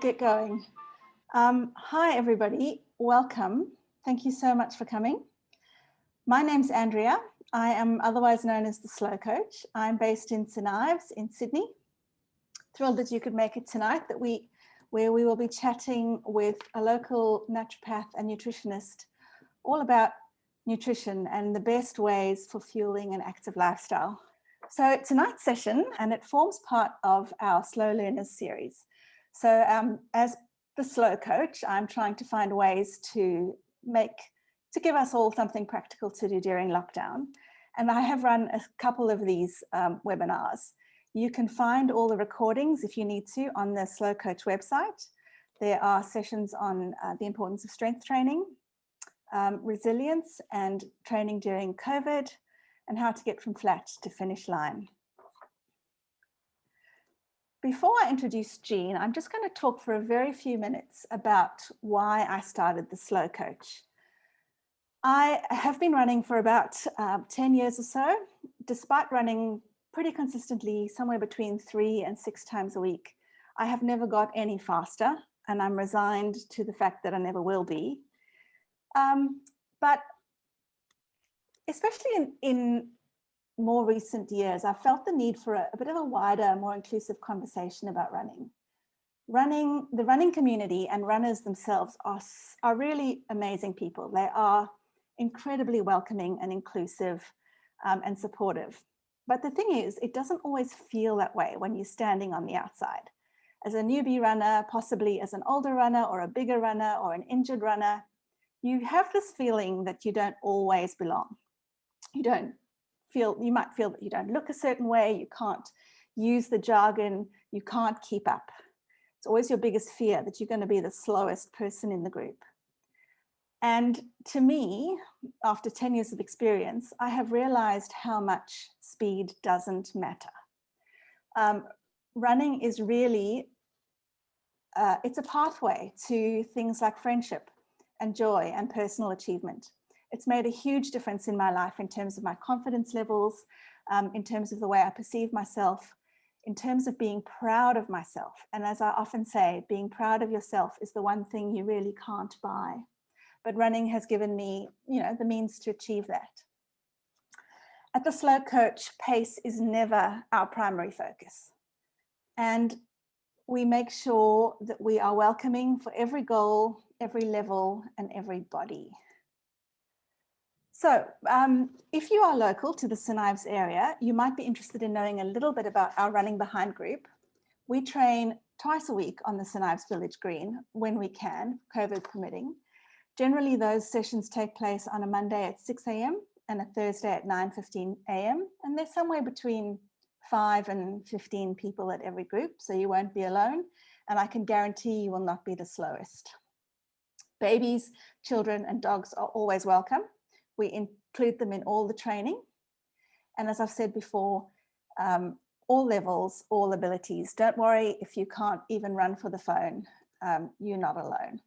get going. Hi, everybody. Welcome. Thank you so much for coming. My name's Andrea. I am otherwise known as the Slow Coach. I'm based in St Ives in Sydney. Thrilled that you could make it tonight, where we will be chatting with a local naturopath and nutritionist all about nutrition and the best ways for fueling an active lifestyle. So tonight's session, and it forms part of our Slow Learners series. So as the Slow Coach, I'm trying to find ways to give us all something practical to do during lockdown. And I have run a couple of these webinars. You can find all the recordings if you need to on the Slow Coach website. There are sessions on the importance of strength training, resilience and training during COVID, and how to get from flat to finish line. Before I introduce Jean, I'm just going to talk for a very few minutes about why I started the Slow Coach. I have been running for about 10 years or so, despite running pretty consistently somewhere between 3 and 6 times a week. I have never got any faster, and I'm resigned to the fact that I never will be. But especially in more recent years, I've felt the need for a bit of a wider, more inclusive conversation about running. The running community and runners themselves are really amazing people. They are incredibly welcoming and inclusive and supportive. But the thing is, it doesn't always feel that way when you're standing on the outside. As a newbie runner, possibly as an older runner or a bigger runner or an injured runner, you have this feeling that you don't always belong. You might feel that you don't look a certain way, you can't use the jargon, you can't keep up. It's always your biggest fear that you're going to be the slowest person in the group. And to me, after 10 years of experience, I have realized how much speed doesn't matter. Running is really, it's a pathway to things like friendship and joy and personal achievement. It's made a huge difference in my life in terms of my confidence levels, in terms of the way I perceive myself, in terms of being proud of myself. And as I often say, being proud of yourself is the one thing you really can't buy. But running has given me, the means to achieve that. At the Slow Coach, pace is never our primary focus. And we make sure that we are welcoming for every goal, every level, and every body. So if you are local to the St Ives area, you might be interested in knowing a little bit about our Running Behind group. We train twice a week on the St Ives Village Green when we can, COVID permitting. Generally, those sessions take place on a Monday at 6 a.m. and a Thursday at 9:15 a.m. And there's somewhere between 5 and 15 people at every group, so you won't be alone. And I can guarantee you will not be the slowest. Babies, children, and dogs are always welcome. We include them in all the training. And as I've said before, all levels, all abilities. Don't worry if you can't even run for the phone, you're not alone.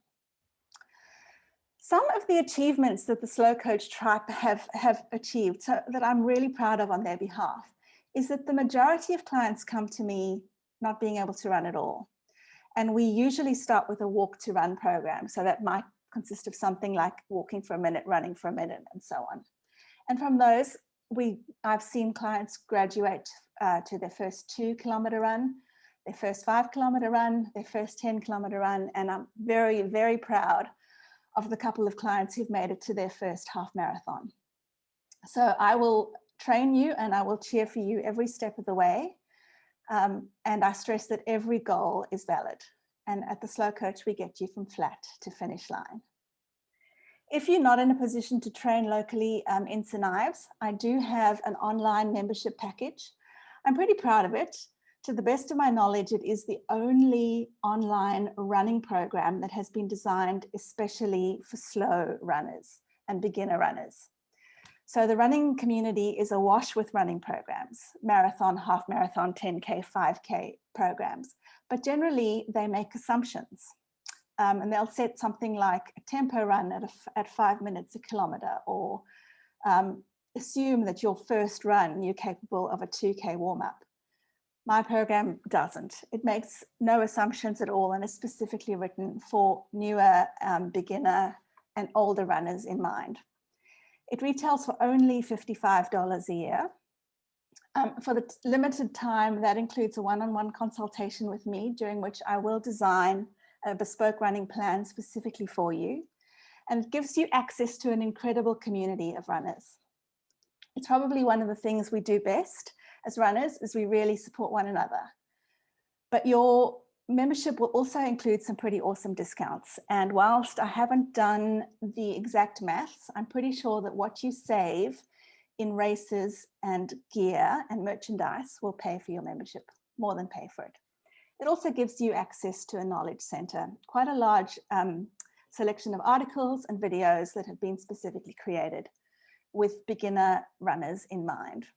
Some of the achievements that the Slow Coach tribe have achieved, so that I'm really proud of on their behalf, is that the majority of clients come to me not being able to run at all. And we usually start with a walk to run program. So that might consist of something like walking for a minute, running for a minute, and so on. And from those, I've seen clients graduate to their first 2-kilometer run, their first 5-kilometer run, their first 10-kilometer run. And I'm very, very proud of the couple of clients who've made it to their first half marathon. So I will train you and I will cheer for you every step of the way. And I stress that every goal is valid. And at the Slow Coach, we get you from flat to finish line. If you're not in a position to train locally in St Ives, I do have an online membership package. I'm pretty proud of it. To the best of my knowledge, it is the only online running program that has been designed especially for slow runners and beginner runners. So the running community is awash with running programs, marathon, half marathon, 10K, 5K programs, but generally they make assumptions. And they'll set something like a tempo run at 5 minutes a kilometer, or assume that your first run, you're capable of a 2K warm-up. My program doesn't. It makes no assumptions at all and is specifically written for newer, beginner and older runners in mind. It retails for only $55 a year. For the limited time, that includes a one-on-one consultation with me, during which I will design a bespoke running plan specifically for you. And it gives you access to an incredible community of runners. It's probably one of the things we do best as runners, is we really support one another. But your membership will also include some pretty awesome discounts. And whilst I haven't done the exact maths, I'm pretty sure that what you save in races and gear and merchandise will pay for your membership, more than pay for it. It also gives you access to a knowledge center, quite a large selection of articles and videos that have been specifically created with beginner runners in mind.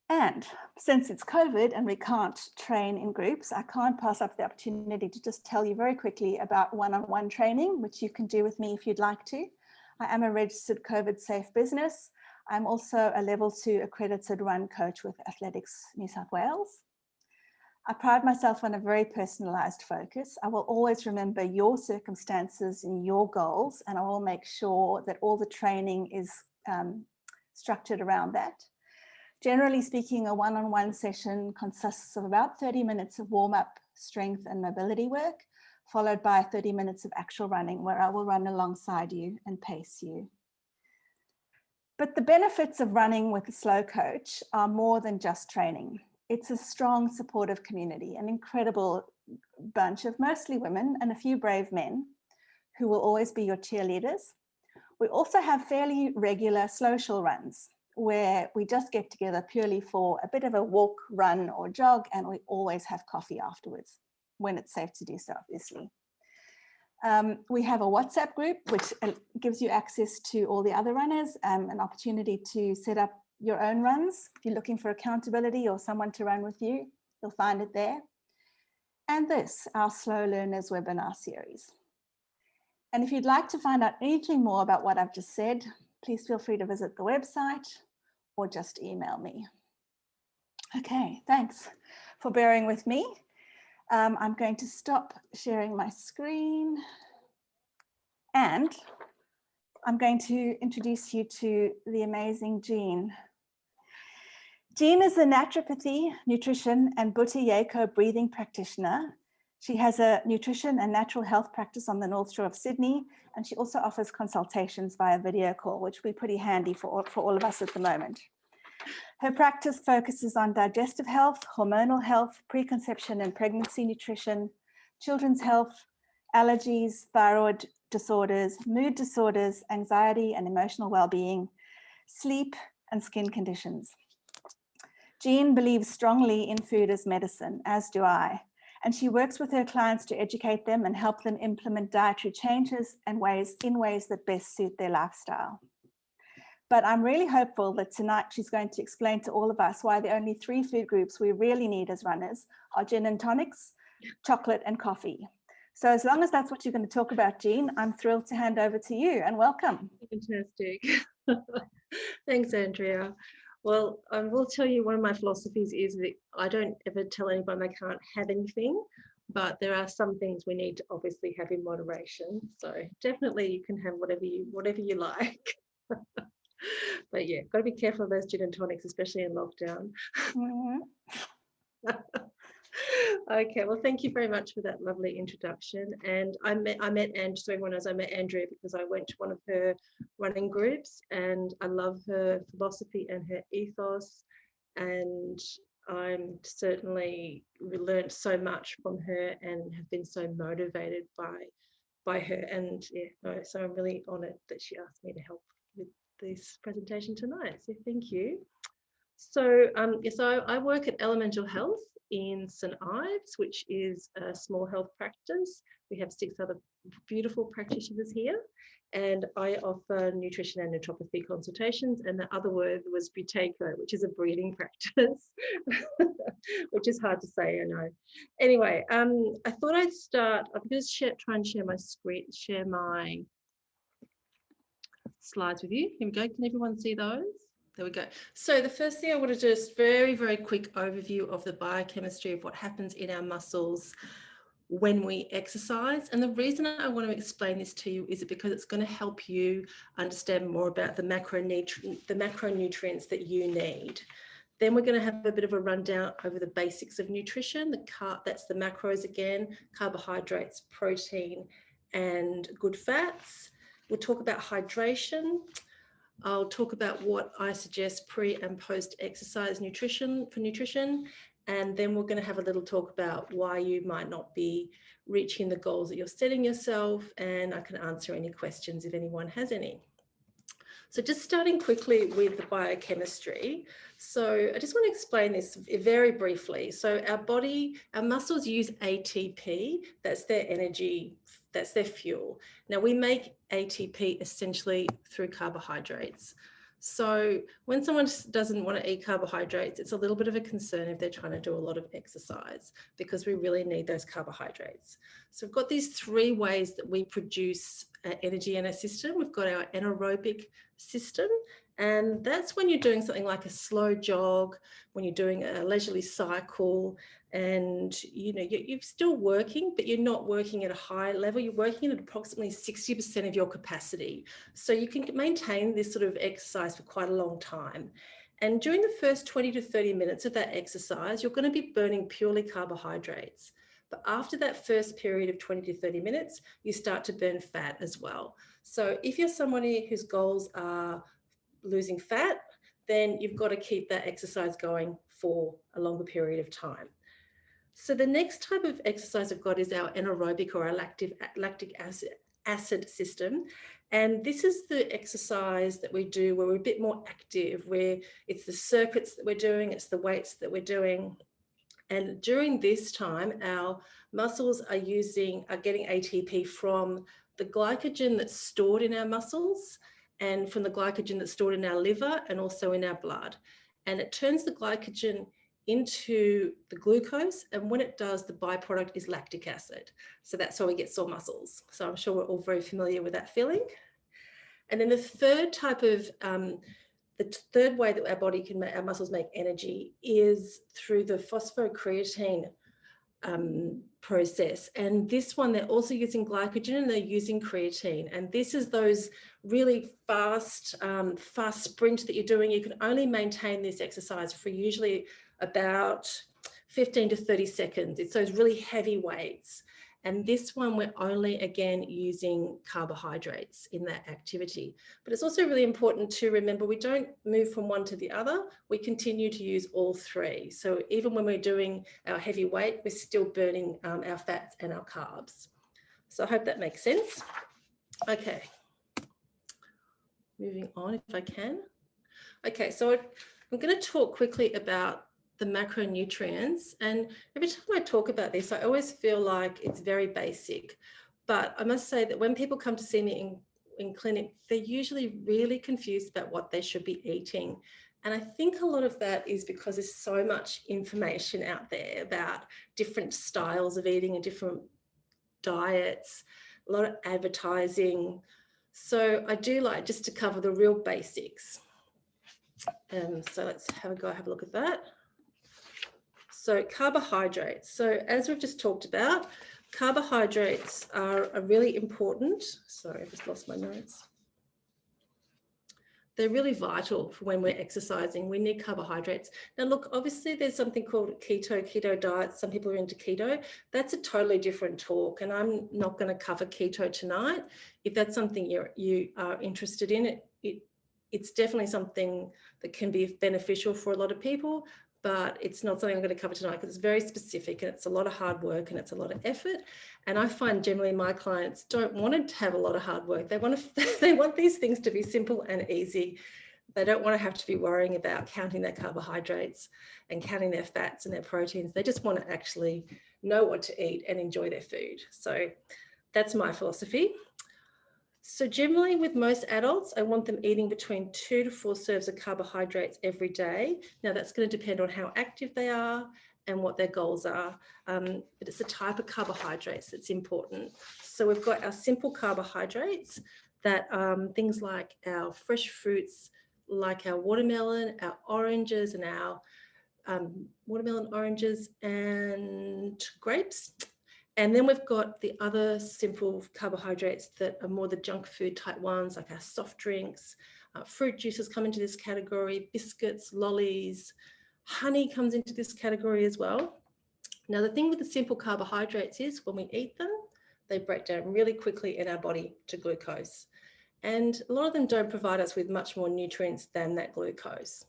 And since it's COVID and we can't train in groups, I can't pass up the opportunity to just tell you very quickly about one-on-one training, which you can do with me if you'd like to. I am a registered COVID safe business. I'm also a level 2 accredited run coach with Athletics New South Wales. I pride myself on a very personalized focus. I will always remember your circumstances and your goals, and I will make sure that all the training is structured around that. Generally speaking, a one-on-one session consists of about 30 minutes of warm-up, strength and mobility work, followed by 30 minutes of actual running, where I will run alongside you and pace you. But the benefits of running with a slow coach are more than just training. It's a strong, supportive community, an incredible bunch of mostly women and a few brave men who will always be your cheerleaders. We also have fairly regular social runs where we just get together purely for a bit of a walk, run or jog, and we always have coffee afterwards when it's safe to do so, obviously. We have a WhatsApp group, which gives you access to all the other runners, an opportunity to set up your own runs. If you're looking for accountability or someone to run with you, you'll find it there. And this, our Slow Learners webinar series. And if you'd like to find out anything more about what I've just said, please feel free to visit the website or just email me. Okay, thanks for bearing with me. I'm going to stop sharing my screen and I'm going to introduce you to the amazing Jean. Jean is a naturopathy, nutrition and Buteyko breathing practitioner. She has a nutrition and natural health practice on the North Shore of Sydney, and she also offers consultations via video call, which will be pretty handy for all of us at the moment. Her practice focuses on digestive health, hormonal health, preconception and pregnancy nutrition, children's health, allergies, thyroid disorders, mood disorders, anxiety and emotional well-being, sleep and skin conditions. Jean believes strongly in food as medicine, as do I, and she works with her clients to educate them and help them implement dietary changes and in ways that best suit their lifestyle. But I'm really hopeful that tonight she's going to explain to all of us why the only 3 food groups we really need as runners are gin and tonics, chocolate and coffee. So as long as that's what you're going to talk about, Jean, I'm thrilled to hand over to you and welcome. Fantastic. Thanks, Andrea. Well, I will tell you one of my philosophies is that I don't ever tell anyone they can't have anything, but there are some things we need to obviously have in moderation. So definitely you can have whatever you like. But yeah, got to be careful of those gin and tonics, especially in lockdown. Mm-hmm. Okay, well, thank you very much for that lovely introduction. And I met Andrea, so everyone knows I met Andrea because I went to one of her running groups, and I love her philosophy and her ethos, and I'm certainly learned so much from her and have been so motivated by her. And yeah, so I'm really honoured that she asked me to help with this presentation tonight. So thank you. So I work at Elemental Health in St Ives, which is a small health practice. We have 6 other beautiful practitioners here, and I offer nutrition and naturopathy consultations, and the other word was Buteyko, which is a breathing practice, which is hard to say, I know. Anyway, I thought I'd start. I'm going to try and share my screen, share my slides with you. Here we go. Can everyone see those? There we go. So the first thing I want to do is very, very quick overview of the biochemistry of what happens in our muscles when we exercise. And the reason I want to explain this to you is because it's going to help you understand more about the macronutrients that you need. Then we're going to have a bit of a rundown over the basics of nutrition. That's the macros again, carbohydrates, protein, and good fats. We'll talk about hydration. I'll talk about what I suggest pre and post exercise nutrition. And then we're going to have a little talk about why you might not be reaching the goals that you're setting yourself. And I can answer any questions if anyone has any. So just starting quickly with the biochemistry. So I just want to explain this very briefly. So our muscles use ATP, that's their energy, that's their fuel. Now we make ATP essentially through carbohydrates. So when someone doesn't want to eat carbohydrates, it's a little bit of a concern if they're trying to do a lot of exercise, because we really need those carbohydrates. So we've got these three ways that we produce energy in our system. We've got our anaerobic system, and that's when you're doing something like a slow jog, when you're doing a leisurely cycle, and you're still working, but you're not working at a high level. You're working at approximately 60% of your capacity. So you can maintain this sort of exercise for quite a long time. And during the first 20 to 30 minutes of that exercise, you're going to be burning purely carbohydrates. But after that first period of 20 to 30 minutes, you start to burn fat as well. So if you're somebody whose goals are losing fat, then you've got to keep that exercise going for a longer period of time. So the next type of exercise I've got is our anaerobic or our lactic acid system. And this is the exercise that we do where we're a bit more active, where it's the circuits that we're doing, it's the weights that we're doing. And during this time, our muscles are getting ATP from the glycogen that's stored in our muscles and from the glycogen that's stored in our liver and also in our blood. And it turns the glycogen into the glucose, and when it does, the byproduct is lactic acid. So that's why we get sore muscles. So I'm sure we're all very familiar with that feeling. And then the third way that our muscles make energy is through the phosphocreatine process. And this one, they're also using glycogen and they're using creatine. And this is those really fast sprint that you're doing. You can only maintain this exercise for usually about 15 to 30 seconds. It's those really heavy weights. And this one, we're only, again, using carbohydrates in that activity. But it's also really important to remember we don't move from one to the other. We continue to use all three. So even when we're doing our heavy weight, we're still burning our fats and our carbs. So I hope that makes sense. Okay. Moving on, if I can. Okay, so I'm going to talk quickly about the macronutrients, and every time I talk about this, I always feel like it's very basic, but I must say that when people come to see me in clinic, they're usually really confused about what they should be eating. And I think a lot of that is because there's so much information out there about different styles of eating and different diets, a lot of advertising. So I do like just to cover the real basics. So let's have a look at that. So carbohydrates. So as we've just talked about, carbohydrates are really important. Sorry, I just lost my notes. They're really vital for when we're exercising. We need carbohydrates. Now look, obviously there's something called keto diet. Some people are into keto. That's a totally different talk, and I'm not going to cover keto tonight. If that's something you are interested in, it's definitely something that can be beneficial for a lot of people, but it's not something I'm going to cover tonight because it's very specific and it's a lot of hard work and it's a lot of effort. And I find generally my clients don't want to have a lot of hard work. They want these things to be simple and easy. They don't want to have to be worrying about counting their carbohydrates and counting their fats and their proteins. They just want to actually know what to eat and enjoy their food. So that's my philosophy. So generally with most adults, I want them eating between 2 to 4 serves of carbohydrates every day. Now that's going to depend on how active they are and what their goals are, but it's the type of carbohydrates that's important. So we've got our simple carbohydrates that things like our fresh fruits, like our watermelon, our oranges, and our watermelon, oranges, and grapes. And then we've got the other simple carbohydrates that are more the junk food type ones, like our soft drinks, fruit juices come into this category, biscuits, lollies, honey comes into this category as well. Now, the thing with the simple carbohydrates is when we eat them, they break down really quickly in our body to glucose. And a lot of them don't provide us with much more nutrients than that glucose.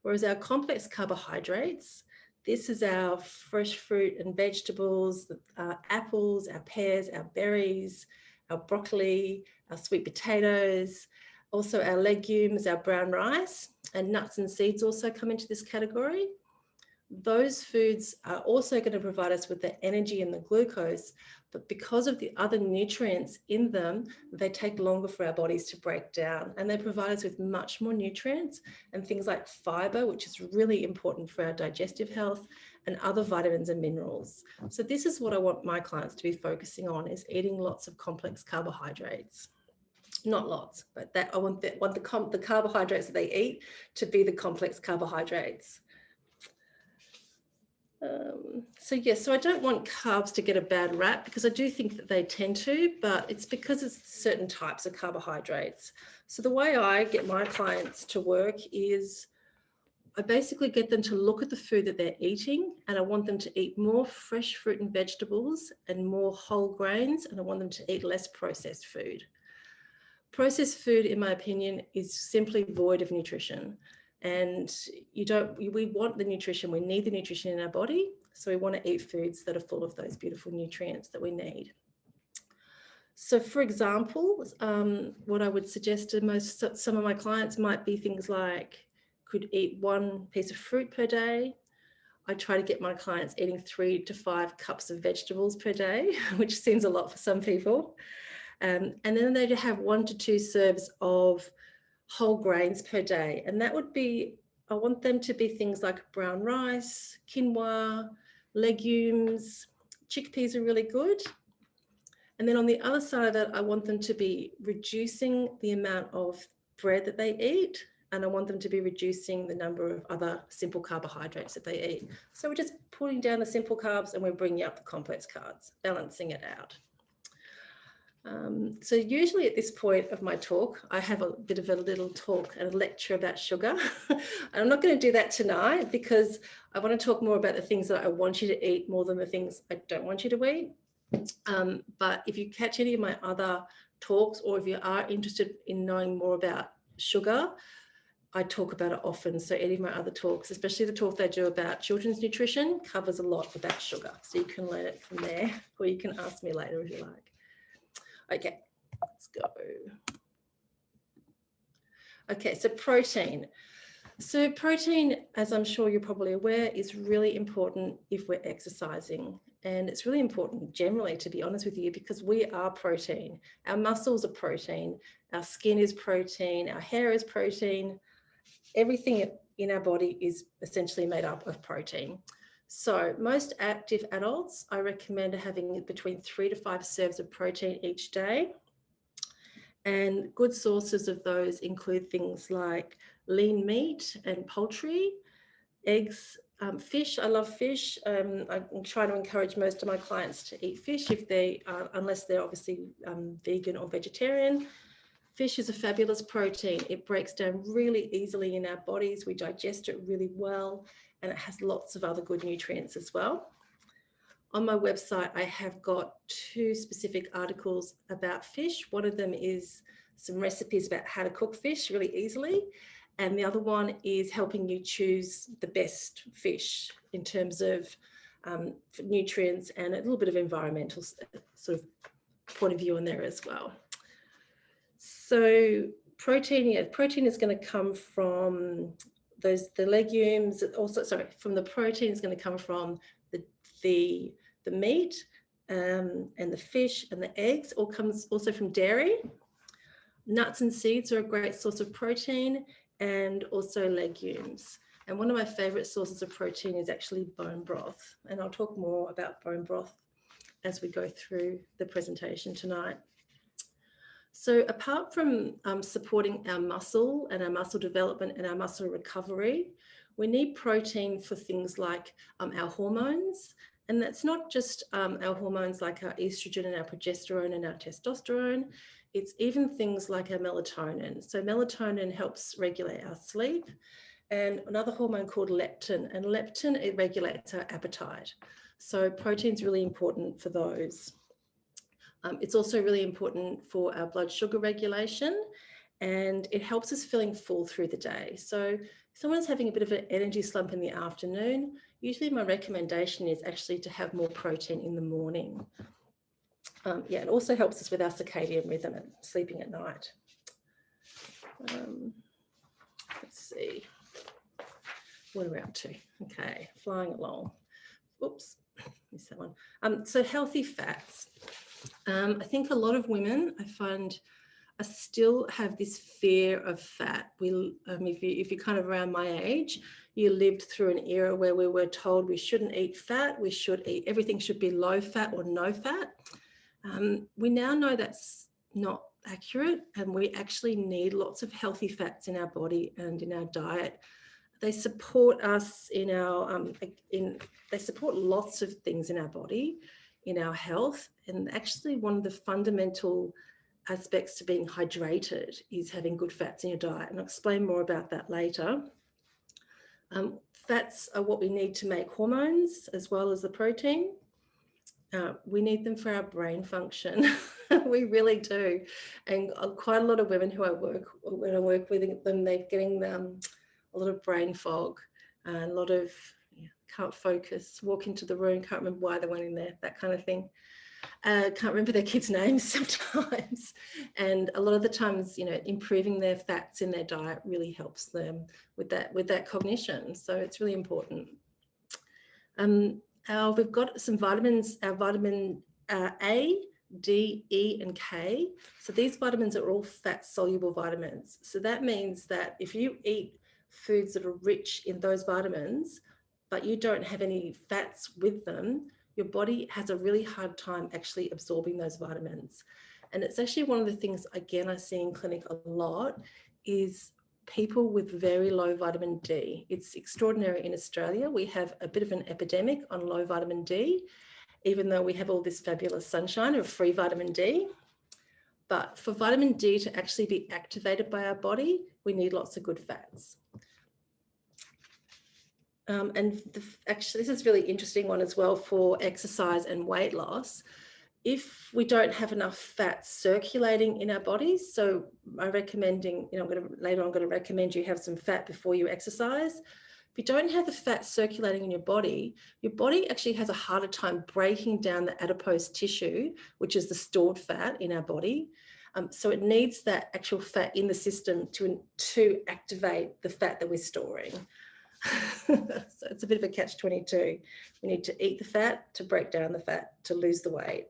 Whereas our complex carbohydrates, this is our fresh fruit and vegetables, our apples, our pears, our berries, our broccoli, our sweet potatoes, also our legumes, our brown rice, and nuts and seeds also come into this category. Those foods are also going to provide us with the energy and the glucose, but because of the other nutrients in them, they take longer for our bodies to break down, and they provide us with much more nutrients and things like fiber, which is really important for our digestive health, and other vitamins and minerals. So this is what I want my clients to be focusing on, is eating lots of complex carbohydrates. Not lots, but that I want the carbohydrates that they eat to be the complex carbohydrates. So I don't want carbs to get a bad rap, because I do think that they tend to, but it's because it's certain types of carbohydrates. So the way I get my clients to work is I basically get them to look at the food that they're eating, and I want them to eat more fresh fruit and vegetables and more whole grains, and I want them to eat less processed food. Processed food, in my opinion, is simply void of nutrition. And we want the nutrition, we need the nutrition in our body. So we want to eat foods that are full of those beautiful nutrients that we need. So for example, what I would suggest to some of my clients might be things like, could eat 1 piece of fruit per day. I try to get my clients eating 3 to 5 cups of vegetables per day, which seems a lot for some people. And then they have 1 to 2 serves of whole grains per day. And that would be, I want them to be things like brown rice, quinoa, legumes, chickpeas are really good. And then on the other side of that, I want them to be reducing the amount of bread that they eat, and I want them to be reducing the number of other simple carbohydrates that they eat. So we're just putting down the simple carbs and we're bringing up the complex carbs, balancing it out. So usually at this point of my talk, I have a bit of a little talk and a lecture about sugar. I'm not going to do that tonight, because I want to talk more about the things that I want you to eat more than the things I don't want you to eat. But if you catch any of my other talks, or if you are interested in knowing more about sugar, I talk about it often. So any of my other talks, especially the talk they do about children's nutrition, covers a lot about sugar. So you can learn it from there, or you can ask me later if you like. Okay, let's go. Okay, so protein. So protein, as I'm sure you're probably aware, is really important if we're exercising. And it's really important generally, to be honest with you, because we are protein. Our muscles are protein, our skin is protein, our hair is protein. Everything in our body is essentially made up of protein. So most active adults, I recommend having between 3 to 5 serves of protein each day. And good sources of those include things like lean meat and poultry, eggs, fish. I love fish. I'm trying to encourage most of my clients to eat fish if they are, unless they're obviously vegan or vegetarian. Fish is a fabulous protein. It breaks down really easily in our bodies. We digest it really well, and it has lots of other good nutrients as well. On my website, I have got 2 specific articles about fish. One of them is some recipes about how to cook fish really easily. And the other one is helping you choose the best fish in terms of nutrients and a little bit of environmental sort of point of view in there as well. So protein is going to come from the legumes. Also, sorry, from the protein is going to come from the meat and the fish and the eggs. All comes also from dairy. Nuts and seeds are a great source of protein, and also legumes. And one of my favorite sources of protein is actually bone broth. And I'll talk more about bone broth as we go through the presentation tonight. So apart from supporting our muscle and our muscle development and our muscle recovery, we need protein for things like our hormones. And that's not just our hormones like our estrogen and our progesterone and our testosterone. It's even things like our melatonin. So melatonin helps regulate our sleep, and another hormone called leptin. And leptin, it regulates our appetite. So protein's really important for those. It's also really important for our blood sugar regulation, and it helps us feeling full through the day. So if someone's having a bit of an energy slump in the afternoon, usually my recommendation is actually to have more protein in the morning. Yeah, it also helps us with our circadian rhythm and sleeping at night. Let's see. What are we up to? Okay, flying along. Oops, missed that one. So healthy fats. I think a lot of women, I find, I still have this fear of fat. If you're kind of around my age, you lived through an era where we were told we shouldn't eat fat, everything should be low fat or no fat. We now know that's not accurate, and we actually need lots of healthy fats in our body and in our diet. They support us in our, they support lots of things in our body, in our health. And actually one of the fundamental aspects to being hydrated is having good fats in your diet. And I'll explain more about that later. Fats are what we need to make hormones as well as the protein. We need them for our brain function. We really do. And quite a lot of women when I work with them, they're getting a lot of brain fog and a lot of can't focus, walk into the room, can't remember why they went in there, that kind of thing. Can't remember their kids' names sometimes. And a lot of the times, improving their fats in their diet really helps them with that cognition. So it's really important. We've got some vitamins, our vitamin A, D, E, and K. So these vitamins are all fat-soluble vitamins. So that means that if you eat foods that are rich in those vitamins, but you don't have any fats with them, your body has a really hard time actually absorbing those vitamins. And it's actually one of the things, again, I see in clinic a lot is people with very low vitamin D. It's extraordinary in Australia. We have a bit of an epidemic on low vitamin D, even though we have all this fabulous sunshine of free vitamin D. But for vitamin D to actually be activated by our body, we need lots of good fats. Actually, this is a really interesting one as well for exercise and weight loss. If we don't have enough fat circulating in our bodies, so I'm recommending, later on I'm going to recommend you have some fat before you exercise. If you don't have the fat circulating in your body actually has a harder time breaking down the adipose tissue, which is the stored fat in our body. So it needs that actual fat in the system to activate the fat that we're storing. So it's a bit of a catch-22. We need to eat the fat to break down the fat to lose the weight.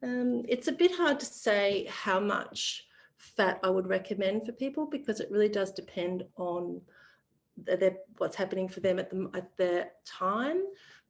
It's a bit hard to say how much fat I would recommend for people because it really does depend on what's happening for them at their time.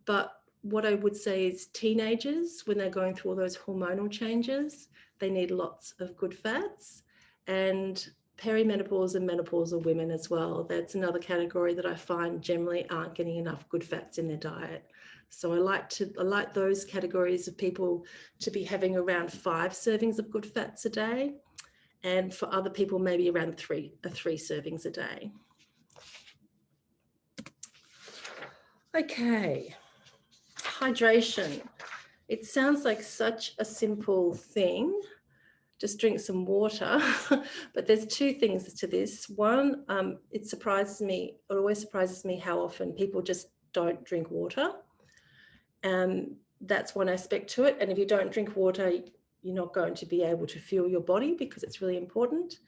But what I would say is teenagers, when they're going through all those hormonal changes, they need lots of good fats. And perimenopause and menopausal women as well. That's another category that I find generally aren't getting enough good fats in their diet. So I like those categories of people to be having around 5 servings of good fats a day. And for other people, maybe around 3 servings a day. Okay, hydration. It sounds like such a simple thing. Just drink some water. But there's 2 things to this. One, it always surprises me how often people just don't drink water. That's one aspect to it. And if you don't drink water, you're not going to be able to fuel your body because it's really important.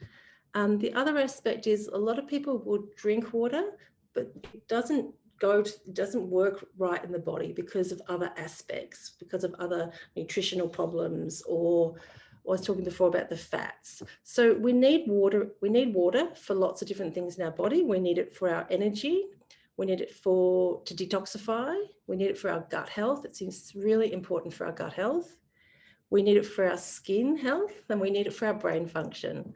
The other aspect is a lot of people will drink water, but it doesn't work right in the body because of other aspects, because of other nutritional problems, or I was talking before about the fats. So we need water. We need water for lots of different things in our body. We need it for our energy. We need it to detoxify. We need it for our gut health. It seems really important for our gut health. we need it for our skin health, and we need it for our brain function.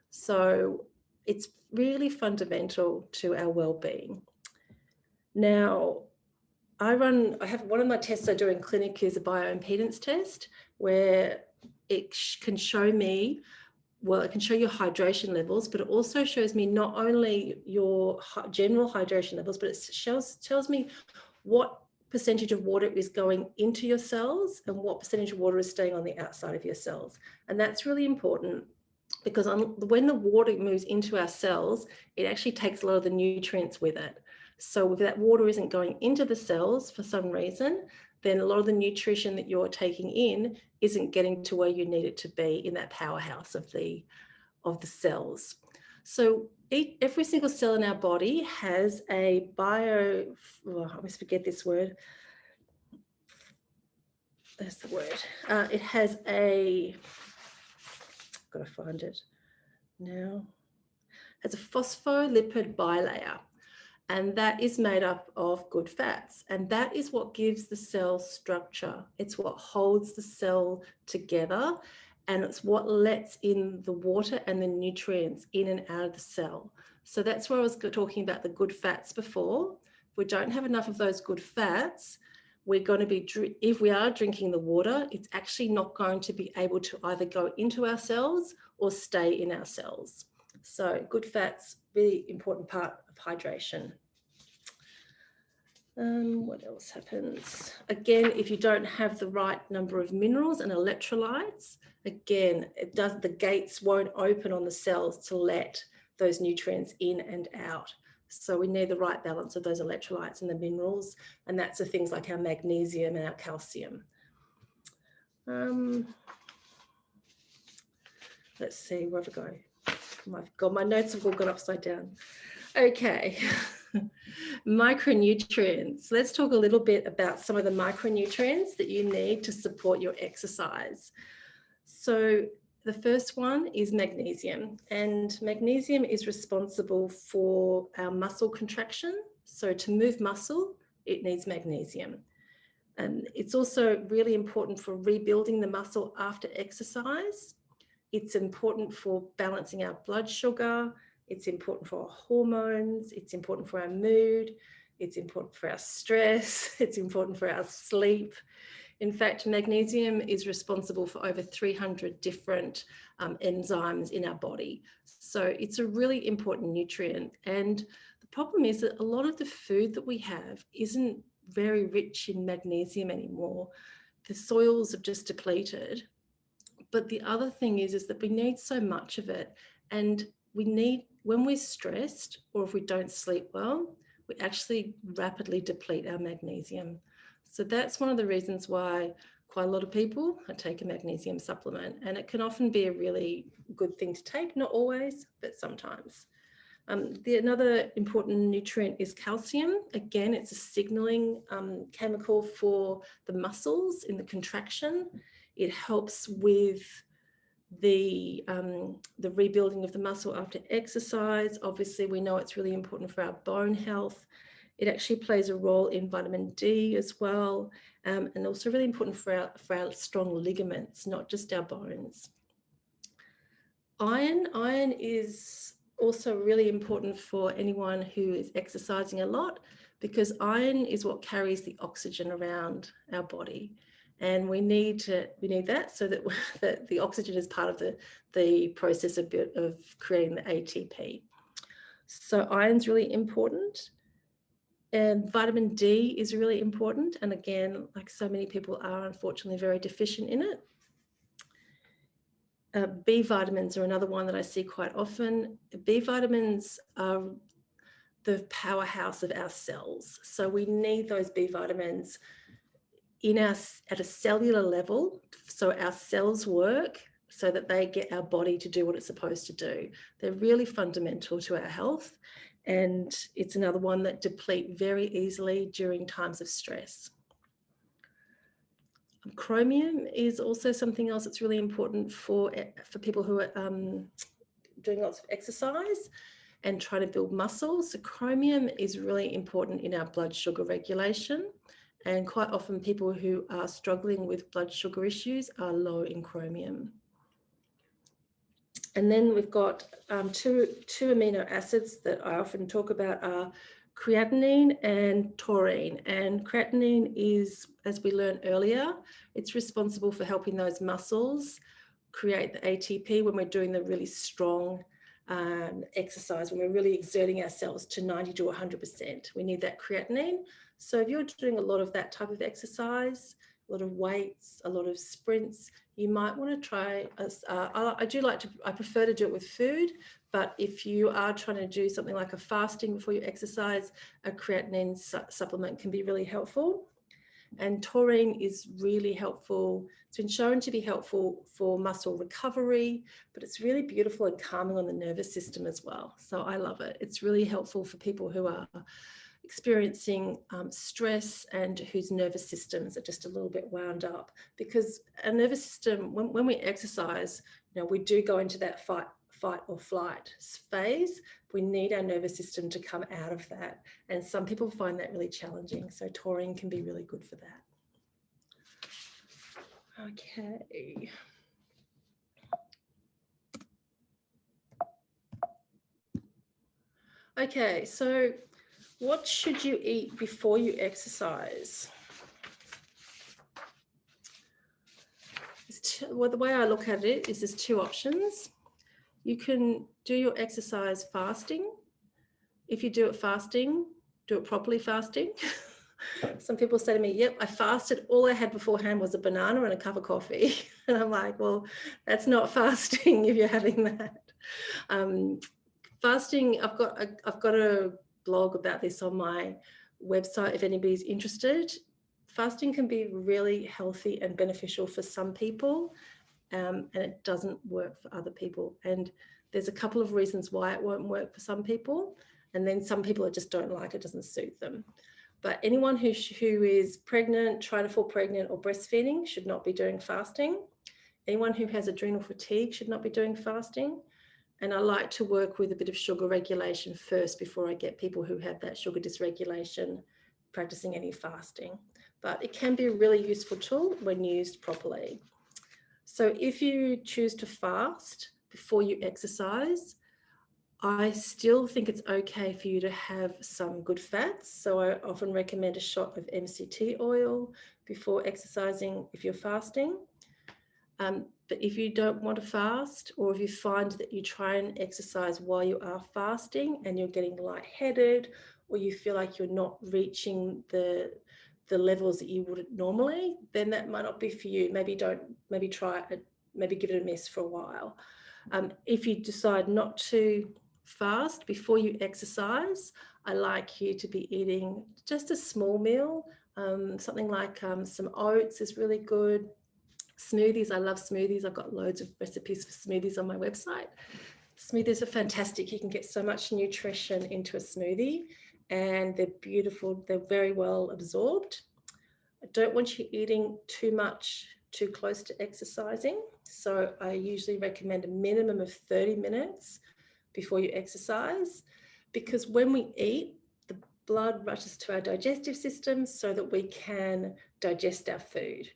So it's really fundamental to our well-being. Now, I have one of my tests I do in clinic is a bioimpedance test, where it can show me, well, it can show your hydration levels, but it also shows me not only your general hydration levels, but it tells me what percentage of water is going into your cells and what percentage of water is staying on the outside of your cells. And that's really important, because when the water moves into our cells, it actually takes a lot of the nutrients with it. So if that water isn't going into the cells for some reason, then a lot of the nutrition that you're taking in isn't getting to where you need it to be in that powerhouse of the cells. So every single cell in our body has a I always forget this word. That's the word. It has got to find it now. Has a phospholipid bilayer, and that is made up of good fats, and that is what gives the cell structure. It's what holds the cell together, and it's what lets in the water and the nutrients in and out of the cell. So that's where I was talking about the good fats before. If we don't have enough of those good fats, we're going to be, if we are drinking the water, it's actually not going to be able to either go into our cells or stay in our cells. So good fats, really important part of hydration. What else happens? Again, if you don't have the right number of minerals and electrolytes, again, the gates won't open on the cells to let those nutrients in and out. So we need the right balance of those electrolytes and the minerals, and that's the things like our magnesium and our calcium. Let's see, where have I go? My God, my notes have all gone upside down. Okay. Micronutrients. Let's talk a little bit about some of the micronutrients that you need to support your exercise. So the first one is magnesium, and magnesium is responsible for our muscle contraction. So to move muscle, it needs magnesium. And it's also really important for rebuilding the muscle after exercise. It's important for balancing our blood sugar. It's important for our hormones. It's important for our mood. It's important for our stress. It's important for our sleep. In fact, magnesium is responsible for over 300 different enzymes in our body. So it's a really important nutrient. And the problem is that a lot of the food that we have isn't very rich in magnesium anymore. The soils have just depleted. But the other thing is that we need so much of it. And we need, when we're stressed or if we don't sleep well, we actually rapidly deplete our magnesium. So that's one of the reasons why quite a lot of people take a magnesium supplement, and it can often be a really good thing to take, not always, but sometimes. Another important nutrient is calcium. Again, it's a signaling chemical for the muscles in the contraction. It helps with the rebuilding of the muscle after exercise. Obviously, we know it's really important for our bone health. It actually plays a role in vitamin D as well, and also really important for our strong ligaments, not just our bones. Iron is also really important for anyone who is exercising a lot, because iron is what carries the oxygen around our body. And we need that so that the oxygen is part of the process of creating the ATP. So iron's really important. And vitamin D is really important. And again, like so many people are unfortunately very deficient in it. B vitamins are another one that I see quite often. B vitamins are the powerhouse of our cells. So we need those B vitamins at a cellular level, so our cells work so that they get our body to do what it's supposed to do. They're really fundamental to our health, and it's another one that deplete very easily during times of stress. Chromium is also something else that's really important for people who are doing lots of exercise and trying to build muscle. So chromium is really important in our blood sugar regulation. And quite often people who are struggling with blood sugar issues are low in chromium. And then we've got two amino acids that I often talk about are creatinine and taurine. And creatinine is, as we learned earlier, it's responsible for helping those muscles create the ATP when we're doing the really strong exercise, when we're really exerting ourselves to 90 to 100%. We need that creatinine. So if you're doing a lot of that type of exercise, a lot of weights, a lot of sprints, you might want to try, I prefer to do it with food, but if you are trying to do something like a fasting before you exercise, a creatinine supplement can be really helpful. And taurine is really helpful. It's been shown to be helpful for muscle recovery, but it's really beautiful and calming on the nervous system as well. So I love it. It's really helpful for people who are experiencing stress and whose nervous systems are just a little bit wound up, because our nervous system, when we exercise, we do go into that fight or flight phase. We need our nervous system to come out of that. And some people find that really challenging. So taurine can be really good for that. Okay. Okay, so what should you eat before you exercise? Well, the way I look at it is there's two options. You can do your exercise fasting. If you do it fasting, do it properly fasting. Some people say to me, yep, I fasted. All I had beforehand was a banana and a cup of coffee. And I'm like, well, that's not fasting if you're having that. Fasting, I've got a blog about this on my website if anybody's interested. Fasting can be really healthy and beneficial for some people, and it doesn't work for other people. And there's a couple of reasons why it won't work for some people. And then some people just don't like it, doesn't suit them. But anyone who is pregnant, trying to fall pregnant, or breastfeeding should not be doing fasting. Anyone who has adrenal fatigue should not be doing fasting. And I like to work with a bit of sugar regulation first before I get people who have that sugar dysregulation practicing any fasting. But it can be a really useful tool when used properly. So if you choose to fast before you exercise, I still think it's okay for you to have some good fats. So I often recommend a shot of MCT oil before exercising if you're fasting. But if you don't want to fast, or if you find that you try and exercise while you are fasting and you're getting lightheaded, or you feel like you're not reaching the levels that you would normally, then that might not be for you. Maybe try it, maybe give it a miss for a while. If you decide not to fast before you exercise, I like you to be eating just a small meal. Something like some oats is really good. Smoothies, I love smoothies. I've got loads of recipes for smoothies on my website. Smoothies are fantastic. You can get so much nutrition into a smoothie, and they're beautiful. They're very well absorbed. I don't want you eating too much too close to exercising. So I usually recommend a minimum of 30 minutes before you exercise, because when we eat, the blood rushes to our digestive system so that we can digest our food.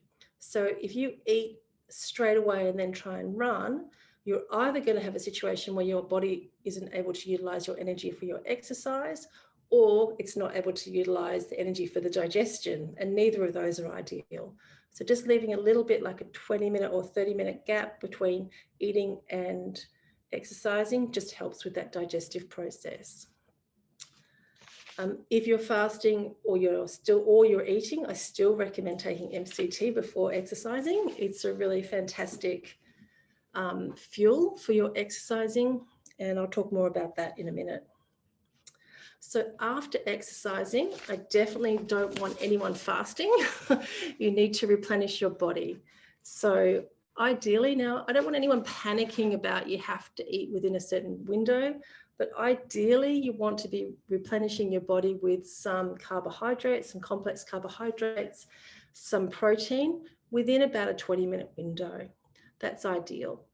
So if you eat straight away and then try and run, you're either going to have a situation where your body isn't able to utilize your energy for your exercise, or it's not able to utilize the energy for the digestion, and neither of those are ideal. So just leaving a little bit, like a 20-minute or 30-minute gap between eating and exercising, just helps with that digestive process. If you're fasting or you're eating, I still recommend taking MCT before exercising. It's a really fantastic fuel for your exercising, and I'll talk more about that in a minute. So after exercising, I definitely don't want anyone fasting. You need to replenish your body. So ideally, now, I don't want anyone panicking about you have to eat within a certain window, but ideally you want to be replenishing your body with some carbohydrates, some complex carbohydrates, some protein within about a 20-minute window. That's ideal.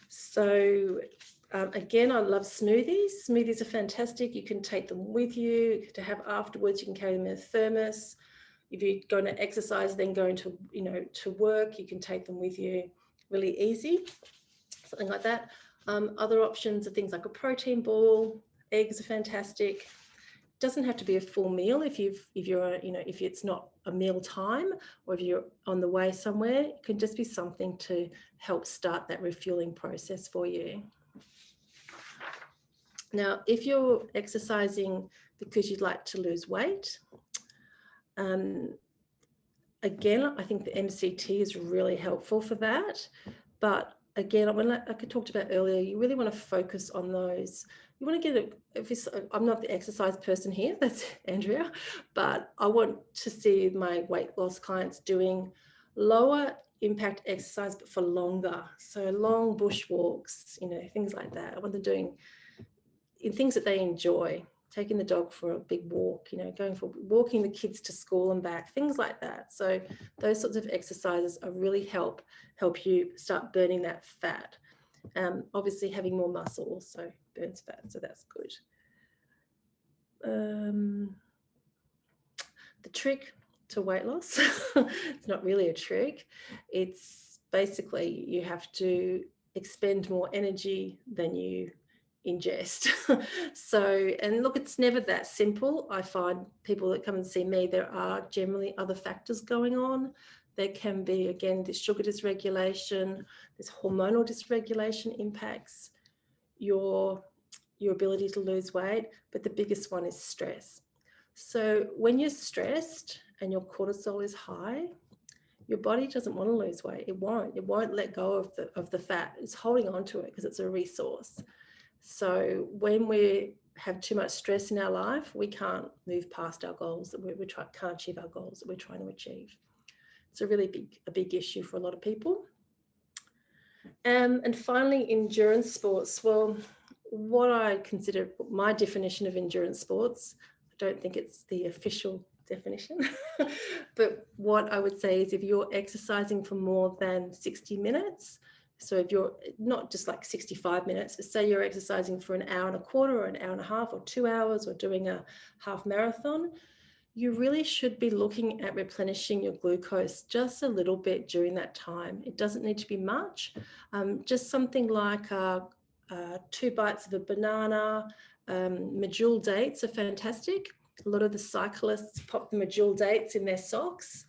So again, I love smoothies. Smoothies are fantastic. You can take them with you to have afterwards. You can carry them in a thermos. if you're going to exercise, then going to, to work, you can take them with you really easy, something like that. Other options are things like a protein ball. Eggs are fantastic. Doesn't have to be a full meal if you're if it's not a meal time, or if you're on the way somewhere. It can just be something to help start that refueling process for you. Now, if you're exercising because you'd like to lose weight, again, I think the MCT is really helpful for that. But again, like I talked about earlier, you really want to focus on those. You want to get I'm not the exercise person here, that's Andrea, but I want to see my weight loss clients doing lower impact exercise, but for longer. So long bush walks, things like that. I want them doing things that they enjoy, taking the dog for a big walk, walking the kids to school and back, things like that. So those sorts of exercises are really help you start burning that fat. Obviously having more muscle also burns fat, so that's good. The trick to weight loss, it's not really a trick. It's basically you have to expend more energy than you ingest. So, and look, it's never that simple. I find people that come and see me, there are generally other factors going on. There can be, again, this sugar dysregulation, this hormonal dysregulation impacts your ability to lose weight, but the biggest one is stress. So when you're stressed and your cortisol is high, your body doesn't want to lose weight. It won't let go of the fat. It's holding on to it because it's a resource. So when we have too much stress in our life, we can't move past our goals, that we can't achieve our goals that we're trying to achieve. It's a really big issue for a lot of people. And finally, endurance sports. Well, what I consider my definition of endurance sports, I don't think it's the official definition, but what I would say is if you're exercising for more than 60 minutes, so if you're not just like 65 minutes, but say you're exercising for an hour and a quarter or an hour and a half or 2 hours or doing a half marathon, you really should be looking at replenishing your glucose just a little bit during that time. It doesn't need to be much. Just something like 2 bites of a banana. Medjool dates are fantastic. A lot of the cyclists pop the medjool dates in their socks.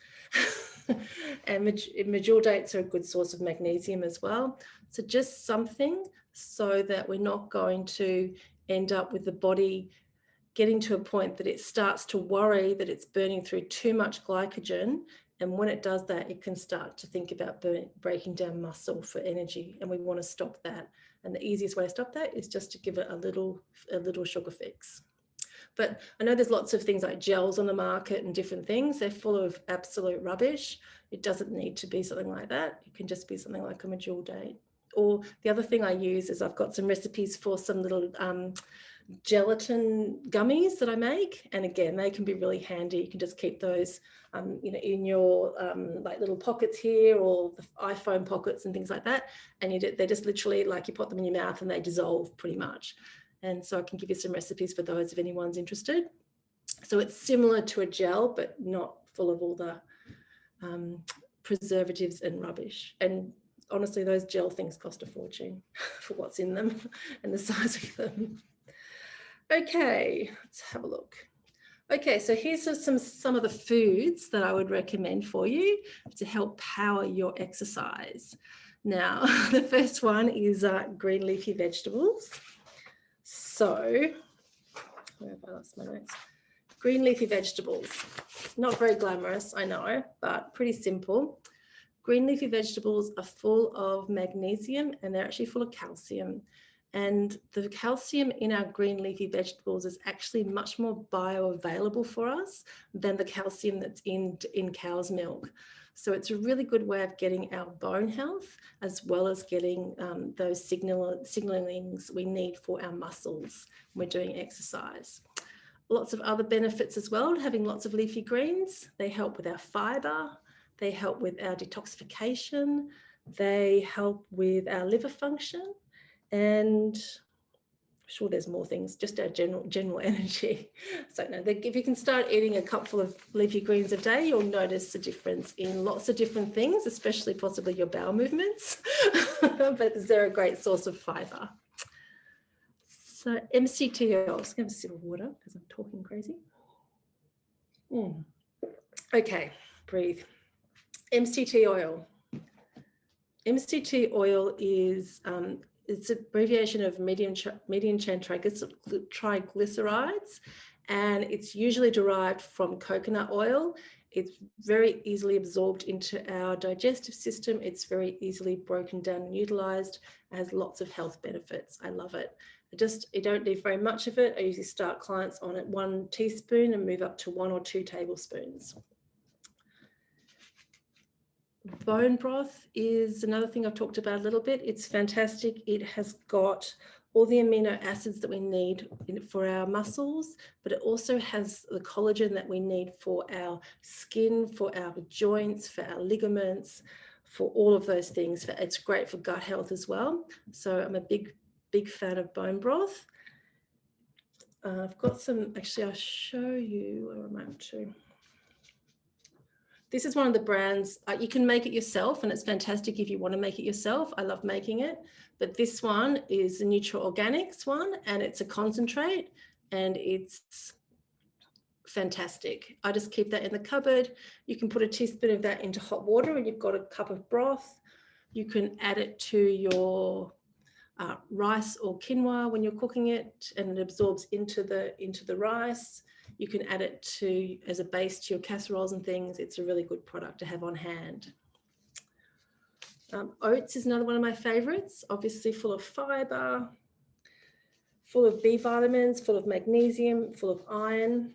And medjool dates are a good source of magnesium as well. So just something so that we're not going to end up with the body getting to a point that it starts to worry that it's burning through too much glycogen. And when it does that, it can start to think about breaking down muscle for energy. And we want to stop that. And the easiest way to stop that is just to give it a little sugar fix. But I know there's lots of things like gels on the market and different things. They're full of absolute rubbish. It doesn't need to be something like that. It can just be something like a medjool date. Or the other thing I use is I've got some recipes for some little gelatin gummies that I make, and again, they can be really handy. You can just keep those in your like little pockets here, or the iPhone pockets and things like that, and they're just literally like you put them in your mouth and they dissolve pretty much. And so I can give you some recipes for those if anyone's interested. So it's similar to a gel, but not full of all the preservatives and rubbish. And honestly, those gel things cost a fortune for what's in them and the size of them. Okay, let's have a look. Okay, so here's some of the foods that I would recommend for you to help power your exercise. Now, the first one is green leafy vegetables. So, where have I lost my notes? Green leafy vegetables, not very glamorous, I know, but pretty simple. Green leafy vegetables are full of magnesium and they're actually full of calcium. And the calcium in our green leafy vegetables is actually much more bioavailable for us than the calcium that's in cow's milk. So it's a really good way of getting our bone health as well as getting those signalings we need for our muscles when we're doing exercise. Lots of other benefits as well, having lots of leafy greens. They help with our fiber, they help with our detoxification, they help with our liver function, and sure there's more things, just our general energy. So no, if you can start eating a cupful of leafy greens a day, you'll notice a difference in lots of different things, especially possibly your bowel movements, but they're a great source of fiber. So MCT oil, I'm just going to have a sip of water because I'm talking crazy. Okay, breathe. MCT oil. MCT oil is it's an abbreviation of medium chain triglycerides, and it's usually derived from coconut oil. It's very easily absorbed into our digestive system. It's very easily broken down and utilized. It has lots of health benefits. I love it. I don't need very much of it. I usually start clients on it 1 teaspoon and move up to 1 or 2 tablespoons. Bone broth is another thing I've talked about a little bit. It's fantastic. It has got all the amino acids that we need for our muscles, but it also has the collagen that we need for our skin, for our joints, for our ligaments, for all of those things. It's great for gut health as well. So I'm a big fan of bone broth. I've got some, actually I'll show you where I'm up to. This is one of the brands, you can make it yourself, and it's fantastic if you want to make it yourself. I love making it, but this one is the Organics one, and it's a concentrate, and it's fantastic. I just keep that in the cupboard. You can put a teaspoon of that into hot water and you've got a cup of broth. You can add it to your rice or quinoa when you're cooking it, and it absorbs into the rice. You can add it as a base to your casseroles and things. It's a really good product to have on hand. Oats is another one of my favorites, obviously full of fiber, full of B vitamins, full of magnesium, full of iron.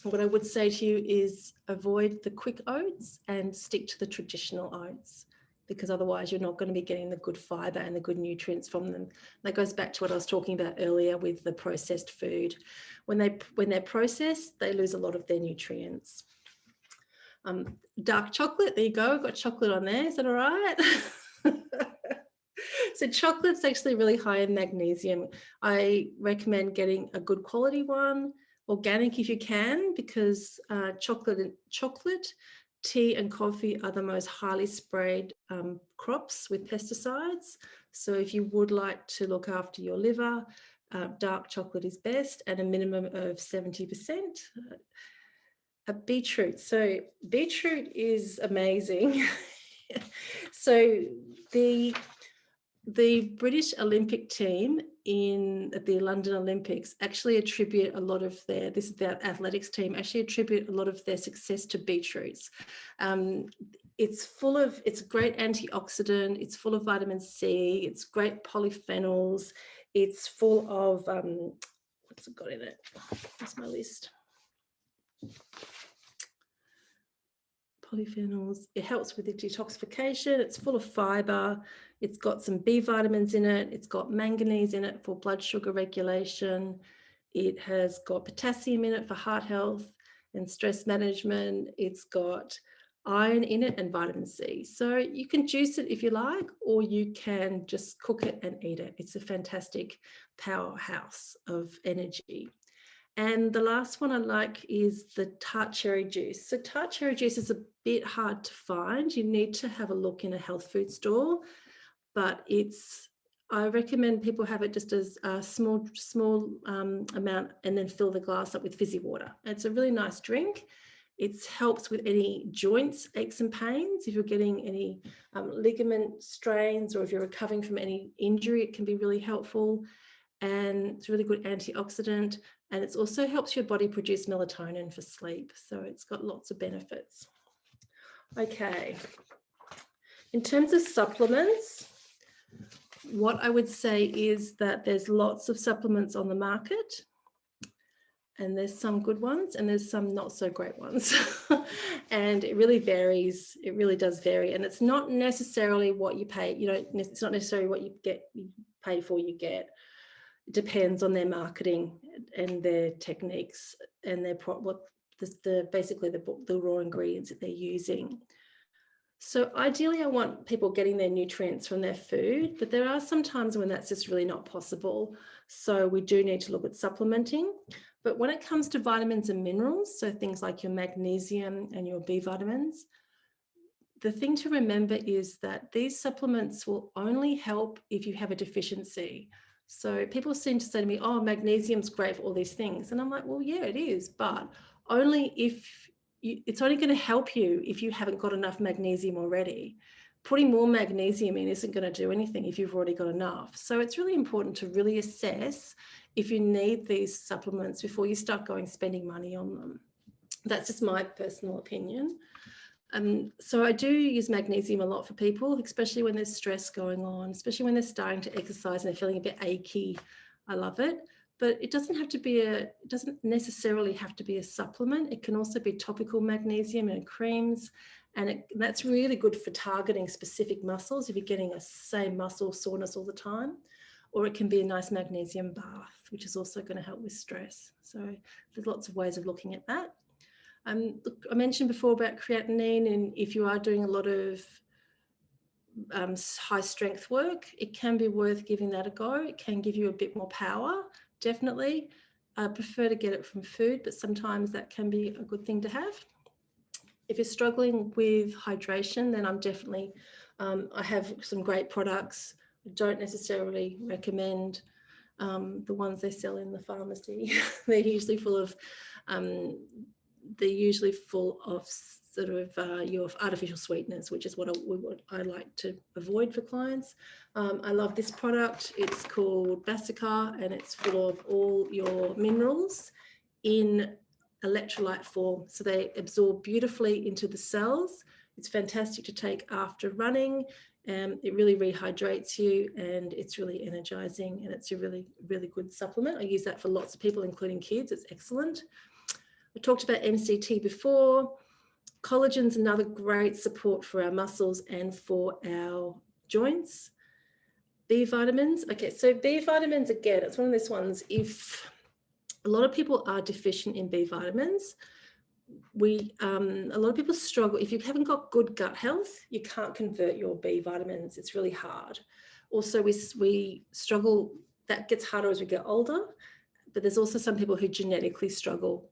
What I would say to you is avoid the quick oats and stick to the traditional oats, because otherwise you're not going to be getting the good fiber and the good nutrients from them. That goes back to what I was talking about earlier with the processed food. When they're processed, they lose a lot of their nutrients. Dark chocolate, there you go, I've got chocolate on there, is that all right? So chocolate's actually really high in magnesium. I recommend getting a good quality one, organic if you can, because chocolate, tea and coffee are the most highly sprayed crops with pesticides. So if you would like to look after your liver, dark chocolate is best, and a minimum of 70%. Beetroot. So beetroot is amazing. So the British Olympic team at the London Olympics actually attribute a lot of their athletics team actually attribute a lot of their success to beetroots. It's a great antioxidant, it's full of vitamin C, it's great polyphenols, it's full of, what's it got in it? What's my list? Polyphenols. It helps with the detoxification. It's full of fiber. It's got some B vitamins in it. It's got manganese in it for blood sugar regulation. It has got potassium in it for heart health and stress management. It's got iron in it and vitamin C. So you can juice it if you like, or you can just cook it and eat it. It's a fantastic powerhouse of energy. And the last one I like is the tart cherry juice. So tart cherry juice is a bit hard to find. You need to have a look in a health food store, but I recommend people have it just as a small amount, and then fill the glass up with fizzy water. It's a really nice drink. It helps with any joints, aches and pains. If you're getting any ligament strains, or if you're recovering from any injury, it can be really helpful. And it's a really good antioxidant, and it also helps your body produce melatonin for sleep. So it's got lots of benefits. Okay. In terms of supplements, what I would say is that there's lots of supplements on the market, and there's some good ones and there's some not so great ones. And it really varies. It really does vary. And it's not necessarily what you pay, it's not necessarily what you pay for, you get. It depends on their marketing and their techniques and basically the raw ingredients that they're using. So ideally, I want people getting their nutrients from their food, but there are some times when that's just really not possible. So we do need to look at supplementing. But when it comes to vitamins and minerals, so things like your magnesium and your B vitamins, the thing to remember is that these supplements will only help if you have a deficiency. So people seem to say to me, oh, magnesium's great for all these things. And I'm like, well, yeah, it is, but only if it's only going to help you if you haven't got enough magnesium already. Putting more magnesium in isn't going to do anything if you've already got enough. So it's really important to really assess if you need these supplements before you start spending money on them. That's just my personal opinion. So I do use magnesium a lot for people, especially when there's stress going on, especially when they're starting to exercise and they're feeling a bit achy. I love it. But it doesn't necessarily have to be a supplement. It can also be topical magnesium in creams. And that's really good for targeting specific muscles if you're getting a same muscle soreness all the time. Or it can be a nice magnesium bath, which is also going to help with stress. So there's lots of ways of looking at that. Look, I mentioned before about creatinine, and if you are doing a lot of high strength work, it can be worth giving that a go. It can give you a bit more power, definitely. I prefer to get it from food, but sometimes that can be a good thing to have. If you're struggling with hydration, then I'm definitely, I have some great products. I don't necessarily recommend the ones they sell in the pharmacy. They're usually full of sort of your artificial sweeteners, which is what I like to avoid for clients. I love this product. It's called Basica, and it's full of all your minerals in electrolyte form. So they absorb beautifully into the cells. It's fantastic to take after running. It really rehydrates you, and it's really energizing, and it's a really, really good supplement. I use that for lots of people, including kids. It's excellent. I talked about MCT before. Collagen's another great support for our muscles and for our joints. B vitamins. Okay, so B vitamins, again, it's one of those ones, if a lot of people are deficient in B vitamins, a lot of people struggle. If you haven't got good gut health, you can't convert your B vitamins. It's really hard. Also, we struggle, that gets harder as we get older, but there's also some people who genetically struggle.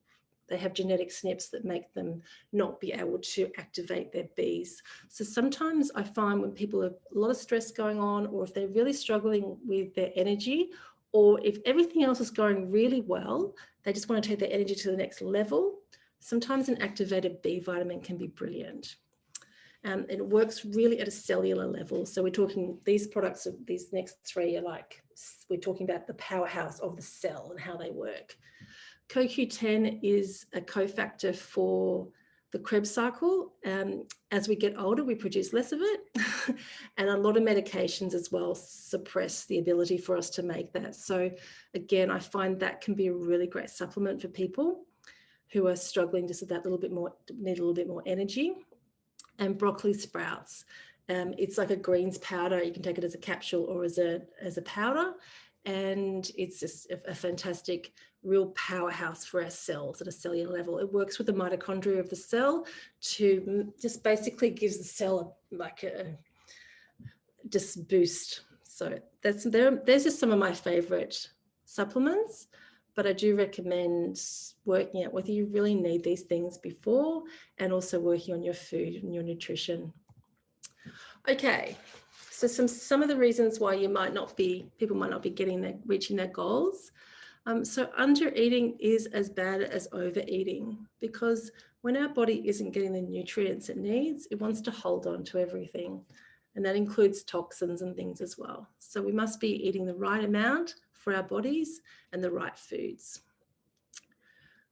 They have genetic SNPs that make them not be able to activate their Bs. So sometimes I find when people have a lot of stress going on, or if they're really struggling with their energy, or if everything else is going really well, they just want to take their energy to the next level, sometimes an activated B vitamin can be brilliant. It works really at a cellular level. So we're talking, these products, these next three are like, we're talking about the powerhouse of the cell and how they work. CoQ10 is a cofactor for the Krebs cycle. As we get older, we produce less of it. And a lot of medications as well suppress the ability for us to make that. So again, I find that can be a really great supplement for people who are struggling just with that little bit more, need a little bit more energy. And broccoli sprouts. It's like a greens powder. You can take it as a capsule or as a powder. And it's just a fantastic, real powerhouse for our cells at a cellular level. It works with the mitochondria of the cell to just basically gives the cell like a just boost. So there's just some of my favorite supplements, but I do recommend working out whether you really need these things before, and also working on your food and your nutrition. Okay. So some of the reasons why people might not be reaching their goals. So under eating is as bad as overeating, because when our body isn't getting the nutrients it needs, it wants to hold on to everything. And that includes toxins and things as well. So we must be eating the right amount for our bodies and the right foods.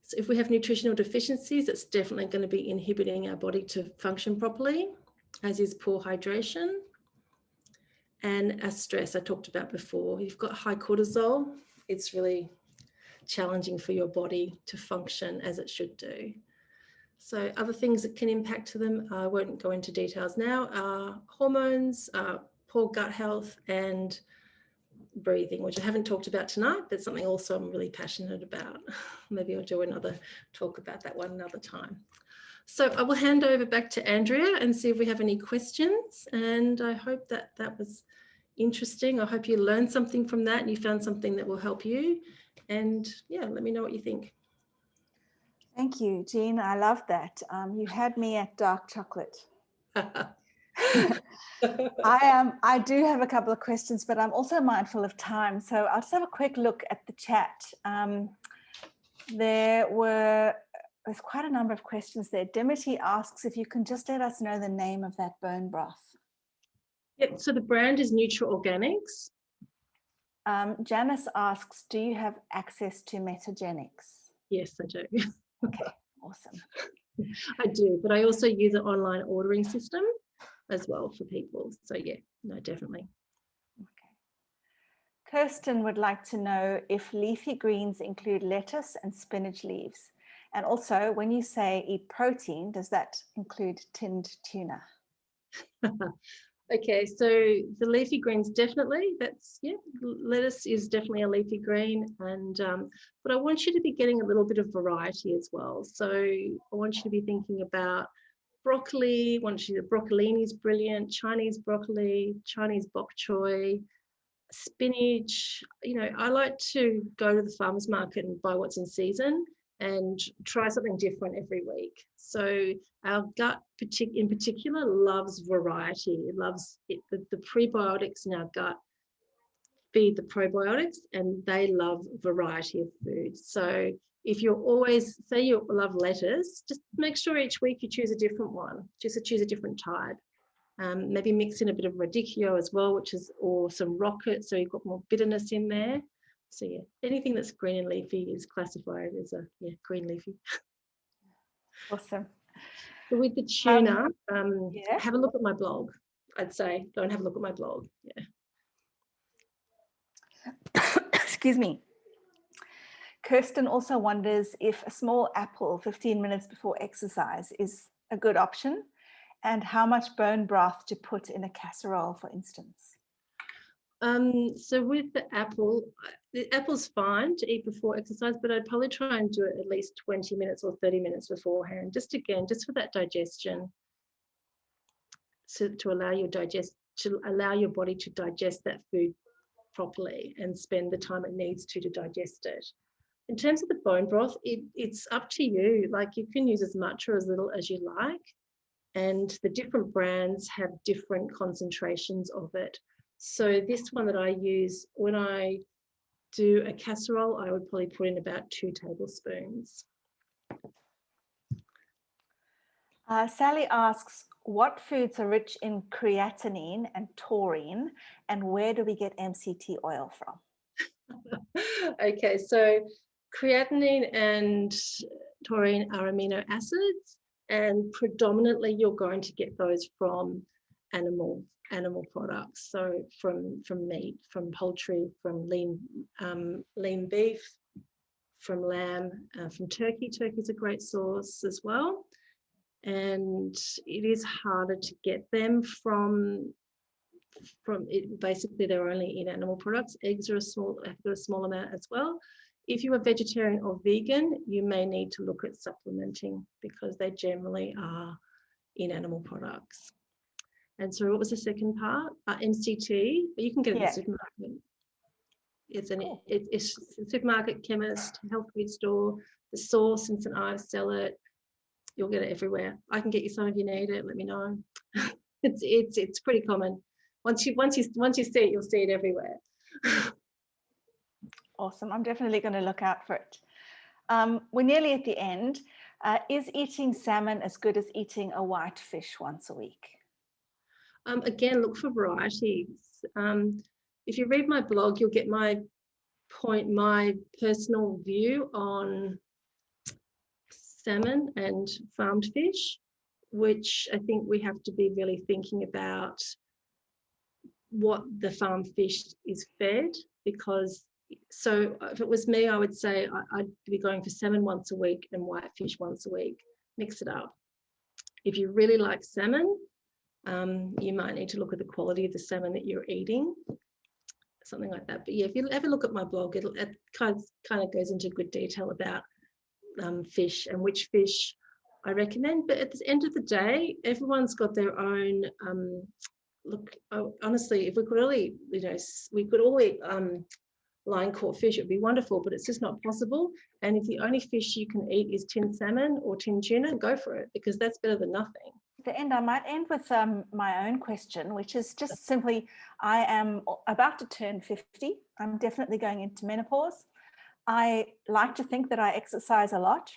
So if we have nutritional deficiencies, it's definitely going to be inhibiting our body to function properly, as is poor hydration. And as stress, I talked about before, you've got high cortisol, it's really challenging for your body to function as it should do. So other things that can impact them, I won't go into details now, are hormones, poor gut health, and breathing, which I haven't talked about tonight, but something also I'm really passionate about. Maybe I'll do another talk about that one another time. So I will hand over back to Andrea and see if we have any questions. And I hope that that was interesting. I hope you learned something from that and you found something that will help you. And yeah, let me know what you think. Thank you, Jean. I love that. You had me at dark chocolate. I do have a couple of questions, but I'm also mindful of time. So I'll just have a quick look at the chat. There's quite a number of questions there. Dimity asks if you can just let us know the name of that bone broth. Yep, so the brand is Nutra-Organics. Janice asks, do you have access to Metagenics? Yes, I do. Okay, awesome. I do, but I also use an online ordering system as well for people. So yeah, no, definitely. Okay. Kirsten would like to know if leafy greens include lettuce and spinach leaves. And also, when you say eat protein, does that include tinned tuna? Okay, so the leafy greens, definitely, that's, yeah, lettuce is definitely a leafy green, and but I want you to be getting a little bit of variety as well. So I want you to be thinking about broccoli. Broccolini is brilliant, Chinese broccoli, Chinese bok choy, spinach. I like to go to the farmers market and buy what's in season and try something different every week. So our gut in particular loves variety. It loves it. The prebiotics in our gut feed the probiotics, and they love variety of food. So if you're always, say you love lettuce, just make sure each week you choose a different one, just to choose a different type. Maybe mix in a bit of radicchio as well, or some rocket, so you've got more bitterness in there. So yeah, anything that's green and leafy is classified as a green leafy. Awesome. So with the tuna, yeah. have a look at my blog. I'd say go and have a look at my blog. Yeah. Excuse me. Kirsten also wonders if a small apple 15 minutes before exercise is a good option, and how much bone broth to put in a casserole, for instance. So with the apple's fine to eat before exercise, but I'd probably try and do it at least 20 minutes or 30 minutes beforehand, just for that digestion, so to allow your body to digest that food properly and spend the time it needs to digest it. In terms of the bone broth, it's up to you. Like, you can use as much or as little as you like, and the different brands have different concentrations of it. So this one that I use, when I do a casserole, I would probably put in about 2 tablespoons. Sally asks, what foods are rich in creatinine and taurine, and where do we get MCT oil from? Okay, so creatinine and taurine are amino acids, and predominantly you're going to get those from animal products. So from meat, from poultry, from lean beef, from lamb, from turkey. Turkey is a great source as well. And it is harder to get them from it. Basically, they're only in animal products. Eggs are have got a small amount as well. If you are vegetarian or vegan, you may need to look at supplementing, because they generally are in animal products. And so what was the second part? MCT, but you can get it in the supermarket. It's a supermarket, chemist, health food store. The Source in St Ives sell it. You'll get it everywhere. I can get you some if you need it. Let me know. It's pretty common. Once you see it, you'll see it everywhere. Awesome. I'm definitely going to look out for it. We're nearly at the end. Is eating salmon as good as eating a white fish once a week? Again, look for varieties. If you read my blog, you'll get my personal view on salmon and farmed fish, which I think we have to be really thinking about what the farm fish is fed, because so if it was me, I would say I'd be going for salmon once a week and white fish once a week. Mix it up. If you really like salmon, you might need to look at the quality of the salmon that you're eating, something like that. But yeah, if you ever look at my blog, it kind of goes into good detail about fish and which fish I recommend. But at the end of the day, everyone's got their own. Look, honestly, if we could only, we could all eat line caught fish, it'd be wonderful, but it's just not possible. And if the only fish you can eat is tinned salmon or tinned tuna, go for it, because that's better than nothing. At the end, I might end with my own question, which is just simply, I am about to turn 50. I'm definitely going into menopause. I like to think that I exercise a lot.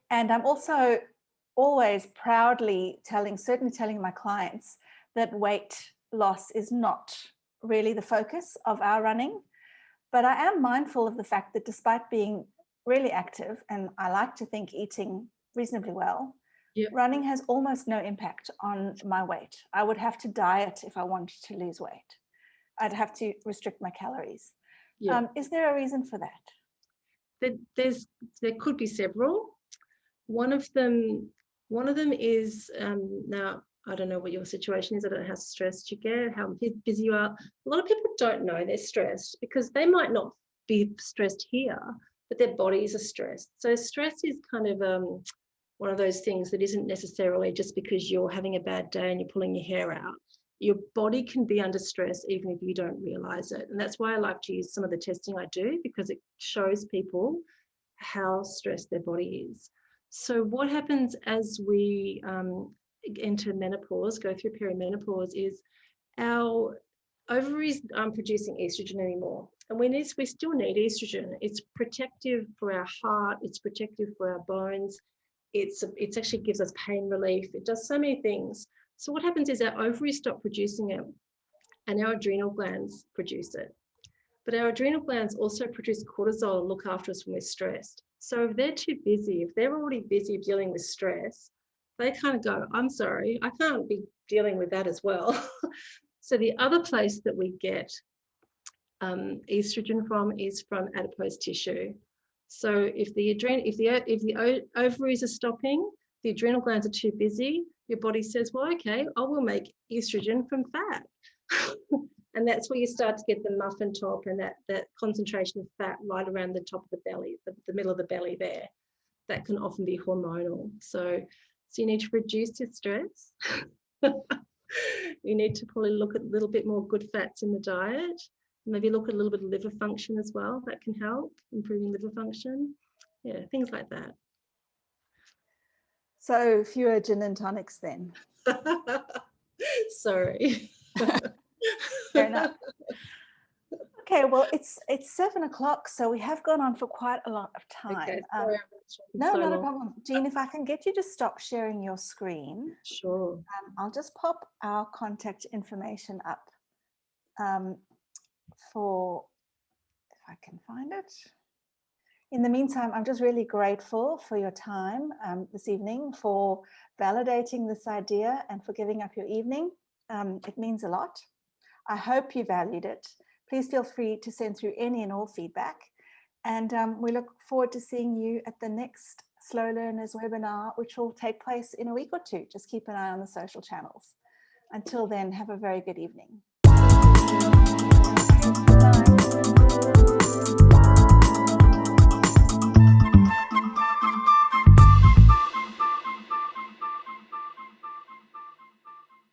And I'm also always proudly certainly telling my clients that weight loss is not really the focus of our running. But I am mindful of the fact that despite being really active, and I like to think eating reasonably well, running has almost no impact on my weight. I would have to diet if I wanted to lose weight. I'd have to restrict my calories. Is there a reason for that? There could be several. One of them is now, I don't know what your situation is. I don't know how stressed you get, how busy you are. A lot of people don't know they're stressed because they might not be stressed here, but their bodies are stressed. So stress is kind of one of those things that isn't necessarily just because you're having a bad day and you're pulling your hair out. Your body can be under stress even if you don't realize it. And that's why I like to use some of the testing I do, because it shows people how stressed their body is. So what happens as we enter menopause, go through perimenopause, is our ovaries aren't producing estrogen anymore. And we still need estrogen. It's protective for our heart. It's protective for our bones. It actually gives us pain relief. It does so many things. So what happens is our ovaries stop producing it and our adrenal glands produce it. But our adrenal glands also produce cortisol and look after us when we're stressed. So if they're too busy, if they're already busy dealing with stress, they kind of go, I'm sorry, I can't be dealing with that as well. So the other place that we get estrogen from is from adipose tissue. So if the ovaries are stopping, the adrenal glands are too busy, your body says, well, okay, I will make estrogen from fat. And that's where you start to get the muffin top and that concentration of fat right around the top of the belly, the middle of the belly there. That can often be hormonal. So you need to reduce your stress. You need to probably look at a little bit more good fats in the diet. Maybe look at a little bit of liver function as well. That can help improving liver function. Yeah, things like that. So fewer gin and tonics then. Sorry. Fair enough. Okay, well, it's 7 o'clock, so we have gone on for quite a lot of time. Okay, sorry, no, not a problem. Jean, if I can get you to stop sharing your screen. Sure. I'll just pop our contact information up if I can find it. In the meantime, I'm just really grateful for your time this evening, for validating this idea and for giving up your evening. It means a lot. I hope you valued it. Please feel free to send through any and all feedback. And we look forward to seeing you at the next Slow Learners webinar, which will take place in a week or two. Just keep an eye on the social channels. Until then, have a very good evening. Bye.